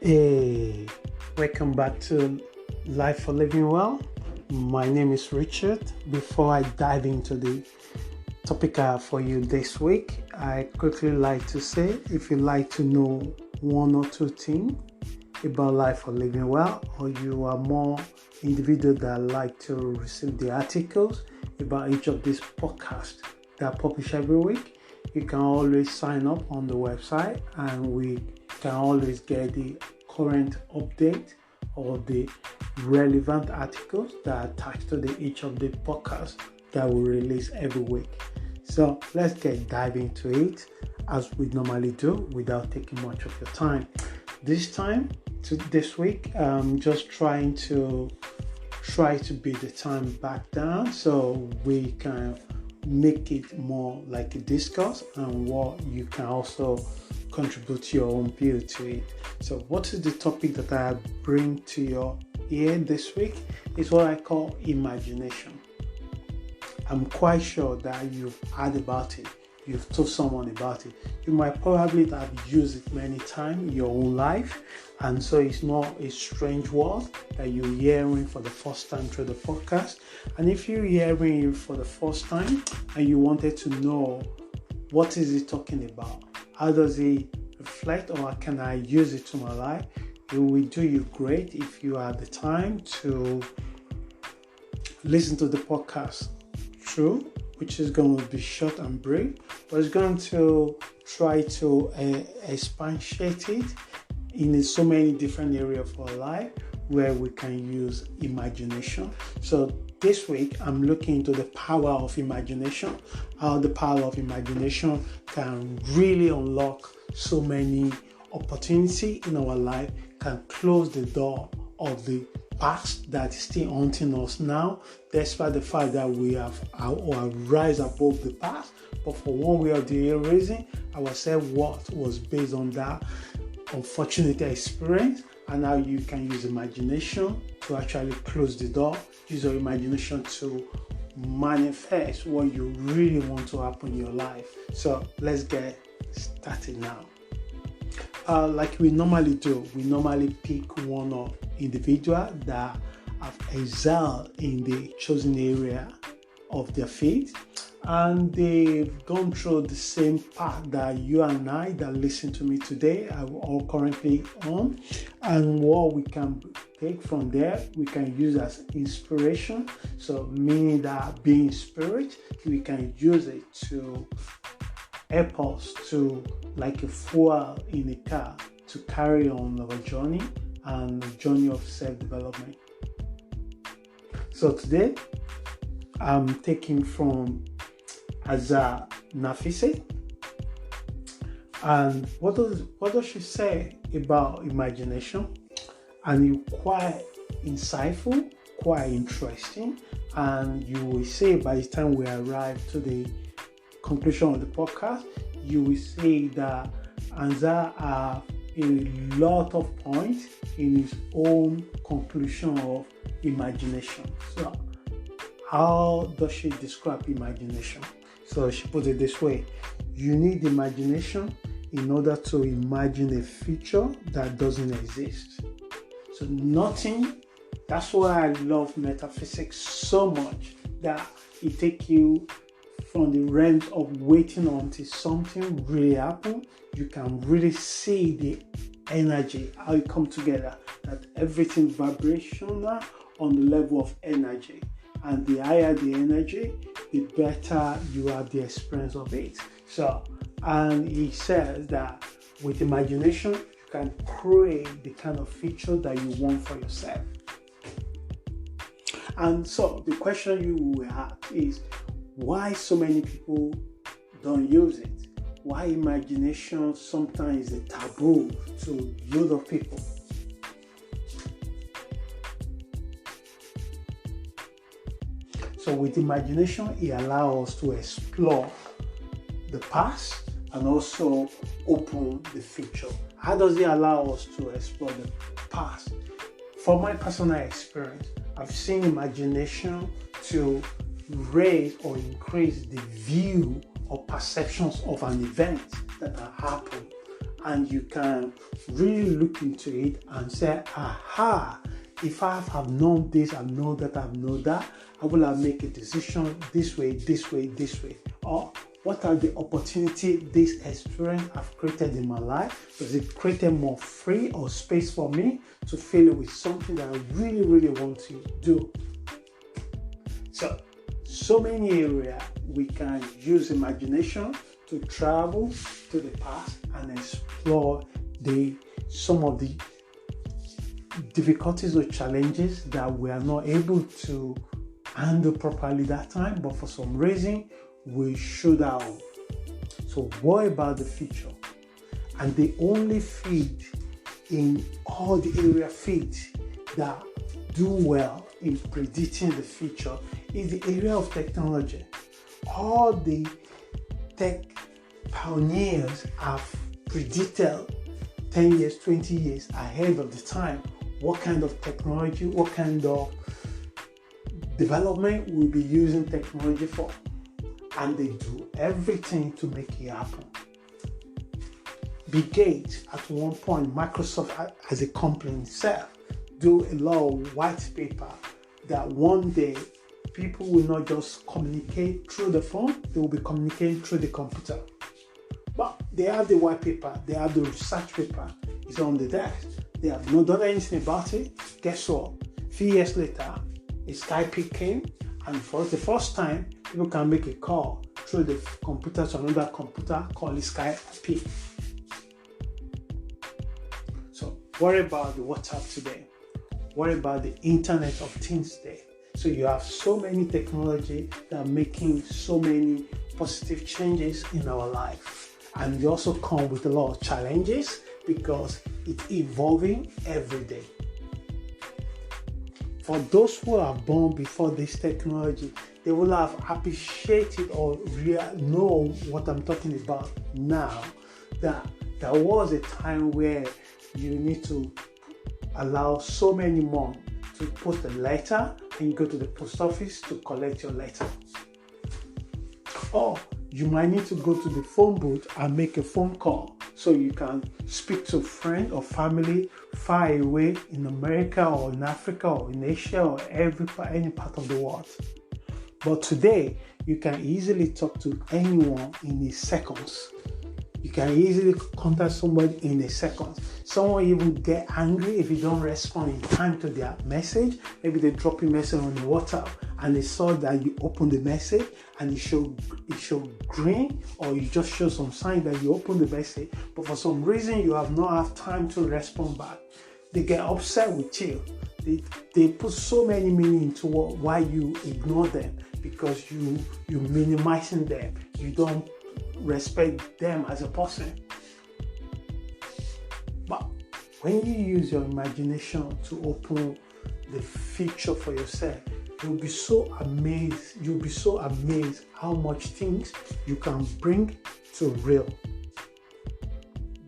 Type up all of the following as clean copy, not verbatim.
Hey, welcome back to Life for Living Well. My name is Richard. Before I dive into the topic I have for you this week, I quickly like to say if you like to know one or two things about Life for Living Well, or you are more individual that like to receive the articles about each of these podcasts that I publish every week, you can always sign up on the website and we can always get the current update or the relevant articles that are attached to each of the podcasts that we release every week. So let's dive into it as we normally do without taking much of your time. This week, I'm just trying to beat the time back down so we can make it more like a discourse and what you can also contribute your own view to it. So what is the topic that I bring to your ear this week is what I call imagination. I'm quite sure that you've heard about it. You've told someone about it. You might probably have used it many times in your own life, and so it's not a strange word that you're hearing for the first time through the podcast. And if you're hearing it for the first time and you wanted to know what is it talking about, how does it reflect, or how can I use it to my life, it will do you great if you have the time to listen to the podcast through, which is going to be short and brief, but it's going to try to expatiate it in so many different areas of our life where we can use imagination. So this week, I'm looking into the power of imagination, how the power of imagination can really unlock so many opportunities in our life, can close the door of the past that is still haunting us now, despite the fact that we have our rise above the past. But for one way or the other reason, our self-worth was based on that unfortunate experience, and now you can use imagination to actually close the door. Use your imagination to manifest what you really want to happen in your life. So let's get started now. Like we normally do, we normally pick one or individual that have excelled in the chosen area of their faith, and they've gone through the same path that you and I that listen to me today are all currently on. And what we can take from there, we can use as inspiration. So meaning that being spirit, we can use it to help us to, like a fuel in a car, to carry on our journey and the journey of self-development. So today, I'm taking from Azar Nafisi. And what does she say about imagination? And it's quite insightful, quite interesting. And you will see by the time we arrive to the conclusion of the podcast, you will see that Azar have a lot of points in his own conclusion of imagination. So how does she describe imagination? So she put it this way: you need imagination in order to imagine a future that doesn't exist. So nothing, that's why I love metaphysics so much, that it takes you from the realms of waiting until something really happens. You can really see the energy, how it comes together, that everything vibrational on the level of energy. And the higher the energy, the better you have the experience of it. So, and he says that with imagination, you can create the kind of future that you want for yourself. And so the question you will have is, why so many people don't use it? Why imagination sometimes is a taboo to a lot of people? So with imagination, it allows us to explore the past and also open the future. How does it allow us to explore the past? From my personal experience, I've seen imagination to raise or increase the view or perceptions of an event that have happened. and you can really look into it and say, aha, if I have known this, I've known that, I've known that, I will have make a decision this way, this way, this way. Or what are the opportunities this experience have created in my life? Does it create more free or space for me to fill it with something that I really, really want to do? So many areas we can use imagination to travel to the past and explore some of the difficulties or challenges that we are not able to handle properly that time, but for some reason we should have. So what about the future? And the only field in all the area fields that do well in predicting the future is the area of technology. All the tech pioneers have predicted 10 years, 20 years ahead of the time what kind of technology, what kind of development we'll be using technology for. And they do everything to make it happen. Bill Gates, at one point, Microsoft as a company itself, do a lot of white paper that one day people will not just communicate through the phone, they will be communicating through the computer. But they have the white paper, they have the research paper, it's on the desk. They have not done anything about it. Guess what? A few years later, a Skype came, and for the first time, people can make a call through the computer to another computer called Skype. So what about the WhatsApp today? What about the Internet of Things today? So you have so many technology that are making so many positive changes in our life. And they also come with a lot of challenges because it's evolving every day. For those who are born before this technology, they will have appreciated or know what I'm talking about now. That there was a time where you need to allow so many months to post a letter and you go to the post office to collect your letter. Or you might need to go to the phone booth and make a phone call so you can speak to a friend or family far away in America or in Africa or in Asia or any part of the world. But today, you can easily talk to anyone in a second. You can easily contact somebody in a second. Someone even get angry if you don't respond in time to their message. Maybe they drop a message on the WhatsApp and they saw that you opened the message and it showed green, or you just show some sign that you opened the message, but for some reason you have not had time to respond back. They get upset with you. They put so many meaning into why you ignore them, because you're minimizing them. You don't respect them as a person. But when you use your imagination to open the future for yourself, you'll be so amazed how much things you can bring to real.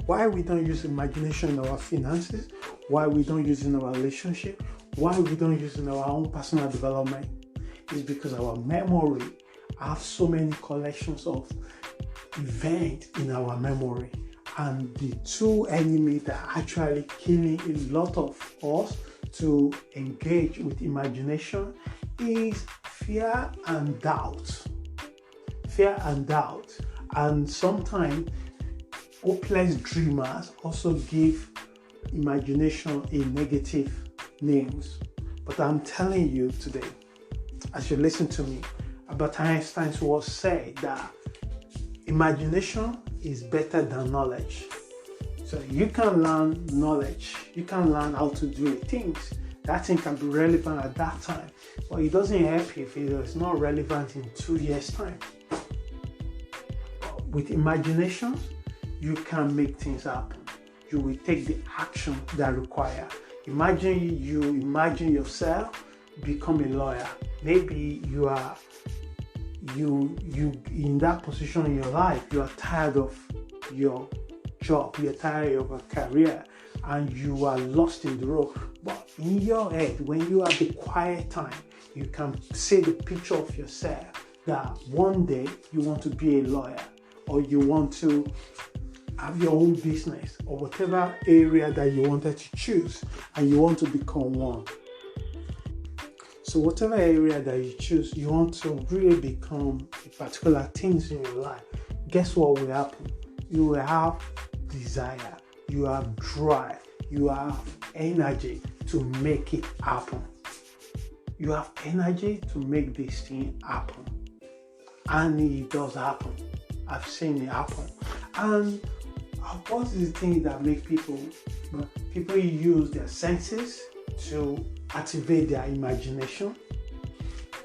Why we don't use imagination in our finances, why we don't use it in our relationship, why we don't use it in our own personal development, is because our memory have so many collections of events in our memory, and the two enemies that are actually killing a lot of us to engage with imagination is fear and doubt. And sometimes hopeless dreamers also give imagination a negative names. But I'm telling you today, as you listen to me, Albert Einstein once said that imagination is better than knowledge. So you can learn knowledge, you can learn how to do things. That thing can be relevant at that time, but it doesn't help you if it is not relevant in 2 years' time. With imagination, you can make things happen. You will take the action that require. Imagine yourself become a lawyer. Maybe you in that position in your life, you are tired of your job, you're tired of a career, and you are lost in the road. But in your head, when you have the quiet time, you can see the picture of yourself that one day you want to be a lawyer, or you want to have your own business or whatever area that you wanted to choose and you want to become one. So whatever area that you choose, you want to really become a particular things in your life. Guess what will happen? You will have desire, you have drive, you have energy to make it happen. You have energy to make this thing happen. And it does happen. I've seen it happen. And what is the thing that make people use their senses to activate their imagination?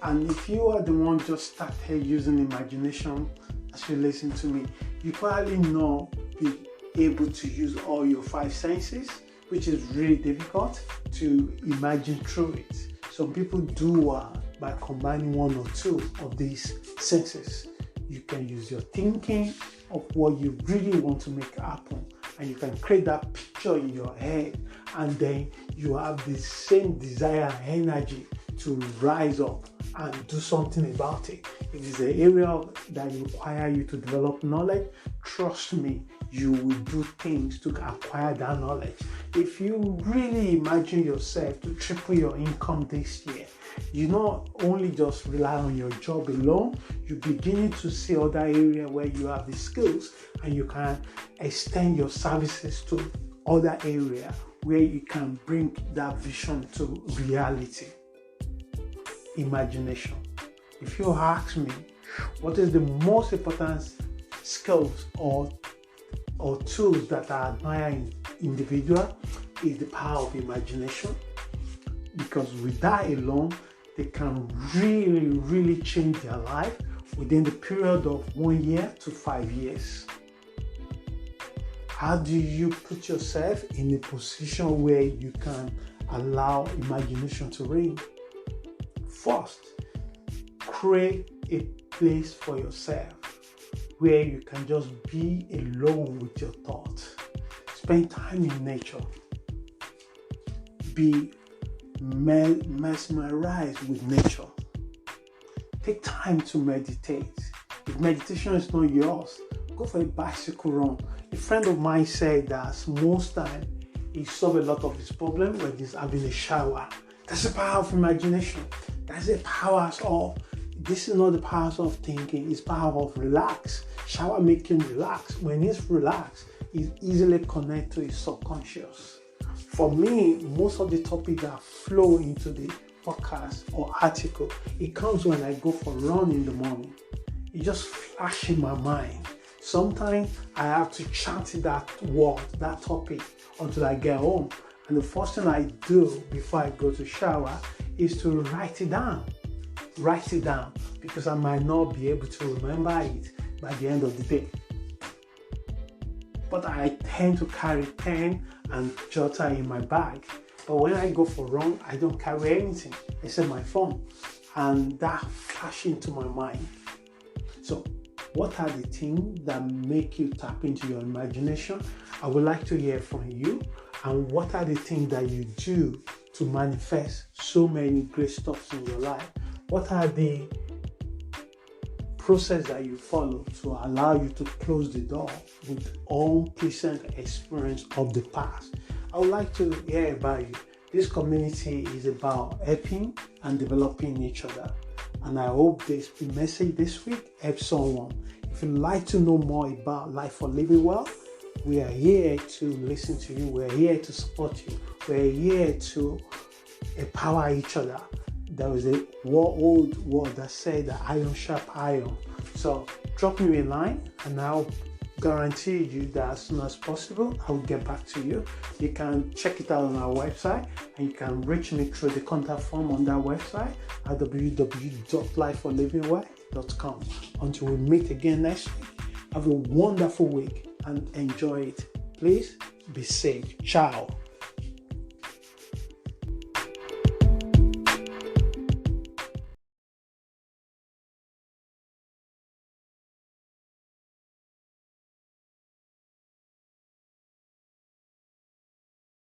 And if you are the one just started using imagination as you listen to me, you probably not be able to use all your 5 senses, which is really difficult to imagine through it. Some people do by combining 1 or 2 of these senses. You can use your thinking of what you really want to make happen, and you can create that picture in your head, and then you have the same desire and energy to rise up and do something about it. If it's an area that require you to develop knowledge, trust me, you will do things to acquire that knowledge. If you really imagine yourself to triple your income this year, you not only just rely on your job alone, you're beginning to see other areas where you have the skills and you can extend your services to other areas where you can bring that vision to reality. Imagination. If you ask me, what is the most important skills or tools that I admire in individual, is the power of imagination. Because with that alone, they can really change their life within the period of 1 year to 5 years. How do you put yourself in a position where you can allow imagination to reign? First, create a place for yourself where you can just be alone with your thoughts. Spend time in nature. Be mesmerized with nature. Take time to meditate. If meditation is not yours, go for a bicycle run. A friend of mine said that most time he solved a lot of his problems when he's having a shower. That's the power of imagination. That's the power of, this is not the power of thinking, it's power of relax. Shower make him relax. When he's relaxed, he's easily connected to his subconscious. For me, most of the topics that flow into the podcast or article, it comes when I go for a run in the morning. It just flashes in my mind. Sometimes I have to chant that word, that topic, until I get home. And the first thing I do before I go to shower is to write it down. Write it down, because I might not be able to remember it by the end of the day. But I tend to carry pen and jotter in my bag. But when I go for a run, I don't carry anything except my phone. And that flashes into my mind. So, what are the things that make you tap into your imagination? I would like to hear from you. And what are the things that you do to manifest so many great stuff in your life? What are the process that you follow to allow you to close the door with unpleasant experience of the past? I would like to hear about you. This community is about helping and developing each other. And I hope this message this week helps someone. If you'd like to know more about Life for Living Well, we are here to listen to you. We're here to support you. We're here to empower each other. There was a old word that said that iron sharp iron. So drop me a line and I'll guarantee you that as soon as possible, I will get back to you. You can check it out on our website and you can reach me through the contact form on that website at www.lifeforlivingwell.com. Until we meet again next week, have a wonderful week and enjoy it. Please be safe. Ciao.